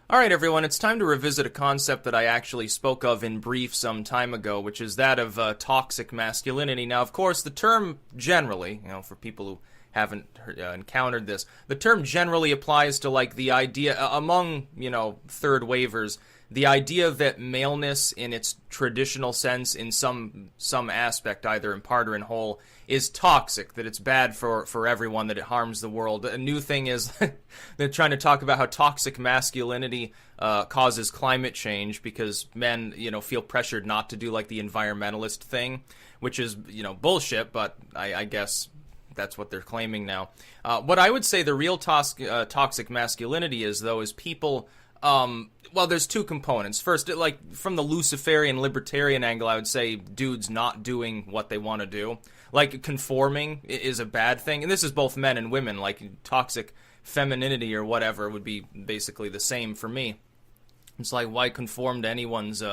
All right, everyone, it's time to revisit a concept that I actually spoke of in brief some time ago, which is that of toxic masculinity. Now, of course, the term generally, for people who haven't encountered this, the term generally applies to, like, the idea among, third wavers, the idea that maleness in its traditional sense, in some aspect, either in part or in whole, is toxic, that it's bad for everyone, that it harms the world. A new thing is they're trying to talk about how toxic masculinity causes climate change because men, feel pressured not to do, like, the environmentalist thing, which is, bullshit, but I guess that's what they're claiming now. What I would say the real toxic masculinity is, though, is people... well, there's two components. First, like, from the Luciferian libertarian angle, I would say dudes not doing what they want to do. Like, conforming is a bad thing. And this is both men and women. Like, toxic femininity or whatever would be basically the same for me. It's like, why conform to anyone's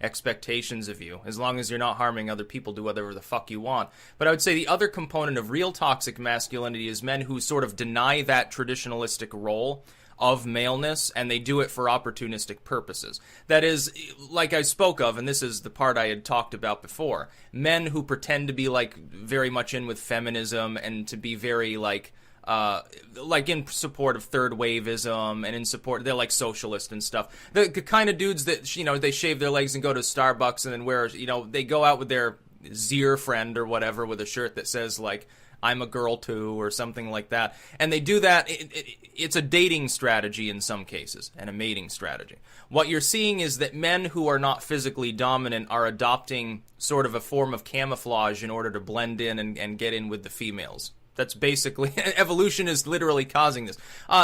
expectations of you? As long as you're not harming other people, do whatever the fuck you want. But I would say the other component of real toxic masculinity is men who sort of deny that traditionalistic role of maleness, and they do it for opportunistic purposes. That is, like I spoke of, and this is the part I had talked about before, men who pretend to be, like, very much in with feminism and to be very, like in support of third waveism and in support, they're like socialist and stuff. The kind of dudes that, they shave their legs and go to Starbucks and then wear, they go out with their Zier friend or whatever with a shirt that says, like, I'm a girl too, or something like that. And they do that, it's a dating strategy in some cases, and a mating strategy. What you're seeing is that men who are not physically dominant are adopting sort of a form of camouflage in order to blend in and get in with the females. That's basically, evolution is literally causing this.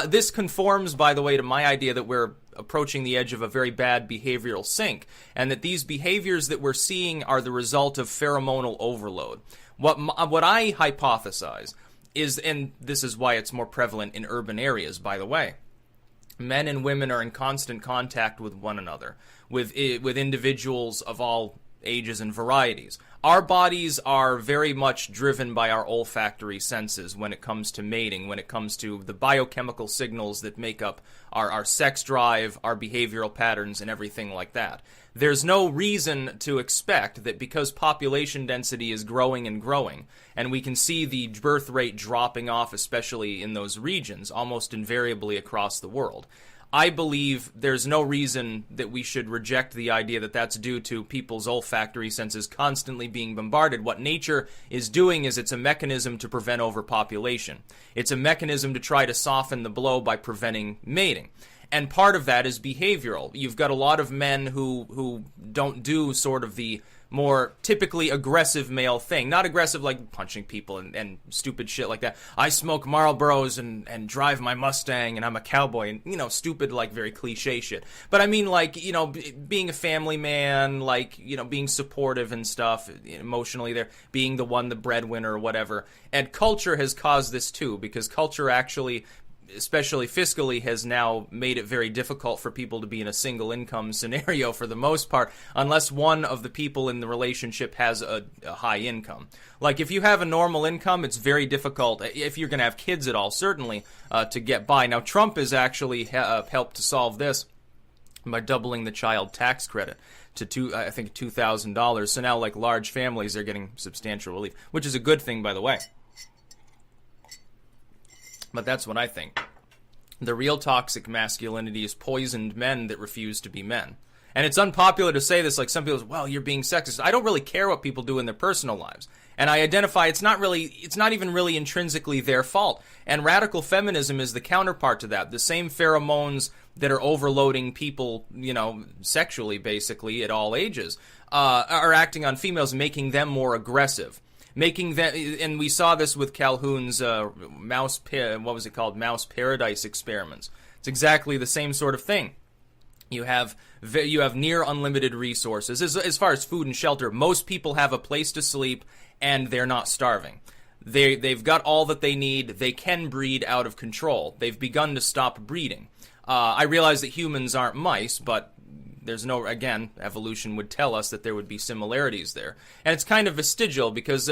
This conforms, by the way, to my idea that we're approaching the edge of a very bad behavioral sink, and that these behaviors that we're seeing are the result of pheromonal overload. What I hypothesize is, and this is why it's more prevalent in urban areas, by the way, men and women are in constant contact with one another, with individuals of all ages and varieties. Our bodies are very much driven by our olfactory senses when it comes to mating, when it comes to the biochemical signals that make up our sex drive, our behavioral patterns, and everything like that. There's no reason to expect that because population density is growing and growing, and we can see the birth rate dropping off, especially in those regions, almost invariably across the world. I believe there's no reason that we should reject the idea that that's due to people's olfactory senses constantly being bombarded. What nature is doing is it's a mechanism to prevent overpopulation. It's a mechanism to try to soften the blow by preventing mating. And part of that is behavioral. You've got a lot of men who don't do sort of the more typically aggressive male thing. Not aggressive like punching people and stupid shit like that. I smoke Marlboros and drive my Mustang and I'm a cowboy and, stupid, like, very cliche shit. But I mean, like, being a family man, like, being supportive and stuff, emotionally there, being the breadwinner or whatever. And culture has caused this too, because culture actually, especially fiscally, has now made it very difficult for people to be in a single income scenario for the most part, unless one of the people in the relationship has a high income. Like, if you have a normal income, it's very difficult, if you're going to have kids at all, certainly, to get by. Now, Trump has actually helped to solve this by doubling the child tax credit to $2,000. So now, like, large families are getting substantial relief, which is a good thing, by the way. But that's what I think. The real toxic masculinity is poisoned men that refuse to be men. And it's unpopular to say this, like some people say, well, you're being sexist. I don't really care what people do in their personal lives. And I identify it's not even really intrinsically their fault. And radical feminism is the counterpart to that. The same pheromones that are overloading people, sexually, basically, at all ages, are acting on females, making them more aggressive. Making that, and we saw this with Calhoun's mouse paradise experiments. It's exactly the same sort of thing. You have near unlimited resources. As far as food and shelter, most people have a place to sleep, and they're not starving. They've got all that they need. They can breed out of control. They've begun to stop breeding. I realize that humans aren't mice, but there's no, again, evolution would tell us that there would be similarities there. And it's kind of vestigial because,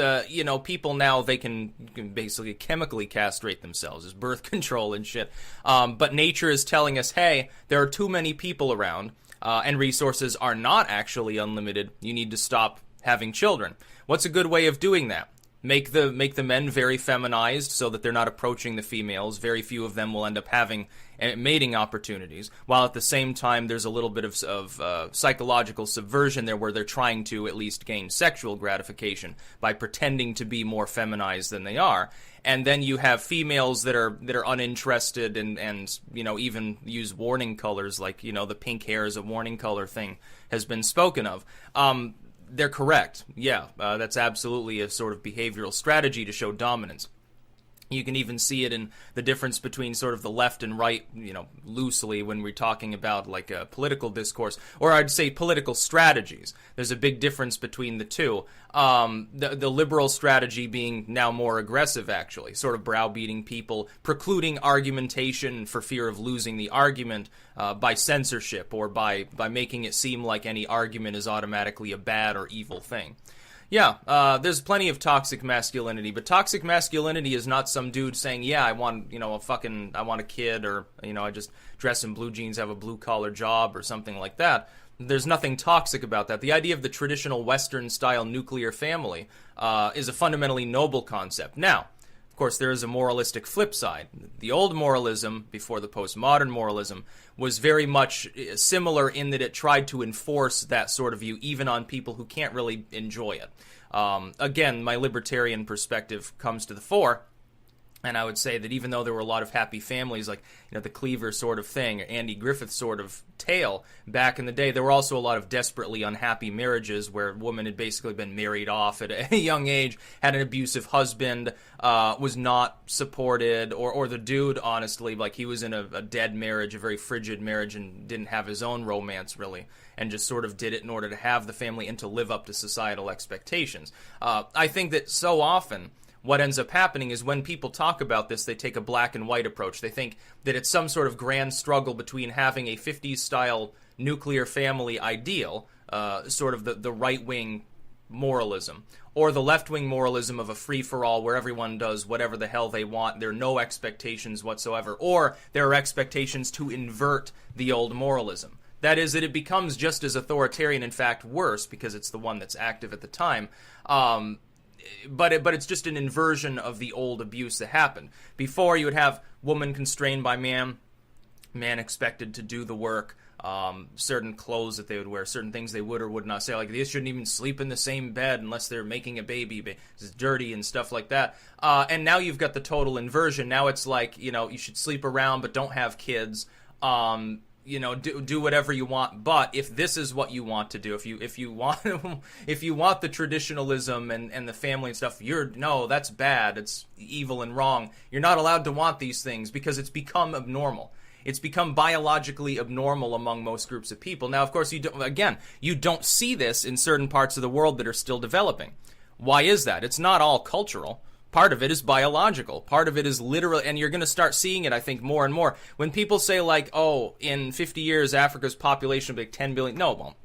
people now, they can basically chemically castrate themselves as birth control and shit. But nature is telling us, hey, there are too many people around, and resources are not actually unlimited. You need to stop having children. What's a good way of doing that? Make the men very feminized so that they're not approaching the females. Very few of them will end up having mating opportunities, while at the same time there's a little bit of psychological subversion there where they're trying to at least gain sexual gratification by pretending to be more feminized than they are. And then you have females that are uninterested and even use warning colors, like, the pink hair is a warning color thing has been spoken of. They're correct. Yeah, that's absolutely a sort of behavioral strategy to show dominance. You can even see it in the difference between sort of the left and right, loosely when we're talking about like a political discourse, or I'd say political strategies. There's a big difference between the two. The liberal strategy being now more aggressive, actually, sort of browbeating people, precluding argumentation for fear of losing the argument by censorship or by making it seem like any argument is automatically a bad or evil thing. Yeah, there's plenty of toxic masculinity, but toxic masculinity is not some dude saying, yeah, I want, I want a kid, or, I just dress in blue jeans, have a blue-collar job, or something like that. There's nothing toxic about that. The idea of the traditional Western-style nuclear family is a fundamentally noble concept. Now, of course, there is a moralistic flip side. The old moralism, before the postmodern moralism, was very much similar in that it tried to enforce that sort of view even on people who can't really enjoy it. Again, my libertarian perspective comes to the fore, and I would say that even though there were a lot of happy families, like the Cleaver sort of thing, or Andy Griffith sort of tale back in the day, there were also a lot of desperately unhappy marriages where a woman had basically been married off at a young age, had an abusive husband, was not supported, or the dude, honestly, like he was in a dead marriage, a very frigid marriage, and didn't have his own romance, really, and just sort of did it in order to have the family and to live up to societal expectations. I think that so often what ends up happening is when people talk about this, they take a black and white approach. They think that it's some sort of grand struggle between having a 50s-style nuclear family ideal, sort of the right-wing moralism, or the left-wing moralism of a free-for-all where everyone does whatever the hell they want, there are no expectations whatsoever, or there are expectations to invert the old moralism. That is, that it becomes just as authoritarian, in fact, worse, because it's the one that's active at the time. But it's just an inversion of the old abuse that happened. Before, you would have woman constrained by man expected to do the work, certain clothes that they would wear, certain things they would or would not say, like they shouldn't even sleep in the same bed unless they're making a baby, it's dirty and stuff like that. And now you've got the total inversion. Now it's like, you should sleep around but don't have kids. Do whatever you want, but if this is what you want to do, if you want the traditionalism and the family and stuff, that's bad, it's evil and wrong. You're not allowed to want these things because it's become abnormal. It's become biologically abnormal among most groups of people. Now, of course, you don't see this in certain parts of the world that are still developing. Why is that? It's not all cultural. Part of it is biological. Part of it is literal, and you're going to start seeing it, I think, more and more. When people say, like, oh, in 50 years, Africa's population will be like 10 billion. No, it won't.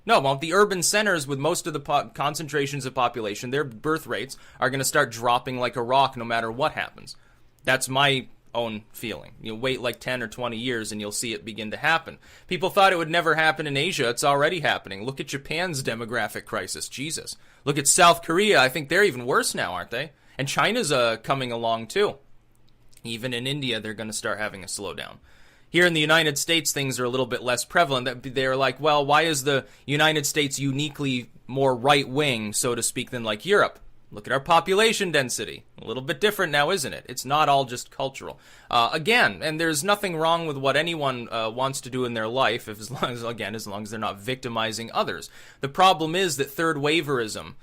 No, it won't. The urban centers with most of the concentrations of population, their birth rates are going to start dropping like a rock no matter what happens. That's my own feeling. You'll wait like 10 or 20 years and you'll see it begin to happen. People thought it would never happen in Asia. It's already happening. Look at Japan's demographic crisis. Jesus. Look at South Korea. I think they're even worse now, aren't they? And China's coming along, too. Even in India, they're going to start having a slowdown. Here in the United States, things are a little bit less prevalent. They're like, well, why is the United States uniquely more right-wing, so to speak, than like Europe? Look at our population density. A little bit different now, isn't it? It's not all just cultural. Again, and there's nothing wrong with what anyone wants to do in their life, as long as they're not victimizing others. The problem is that third waverism,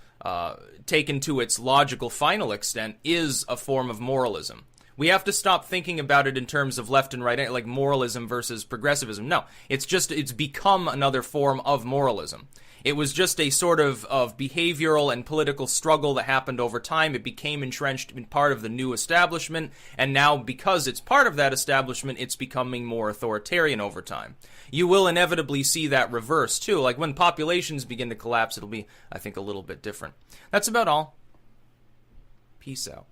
taken to its logical final extent, is a form of moralism. We have to stop thinking about it in terms of left and right, like moralism versus progressivism. No, it's become another form of moralism. It was just a sort of behavioral and political struggle that happened over time. It became entrenched in part of the new establishment, and now because it's part of that establishment, it's becoming more authoritarian over time. You will inevitably see that reverse, too. Like when populations begin to collapse, it'll be, I think, a little bit different. That's about all. Peace out.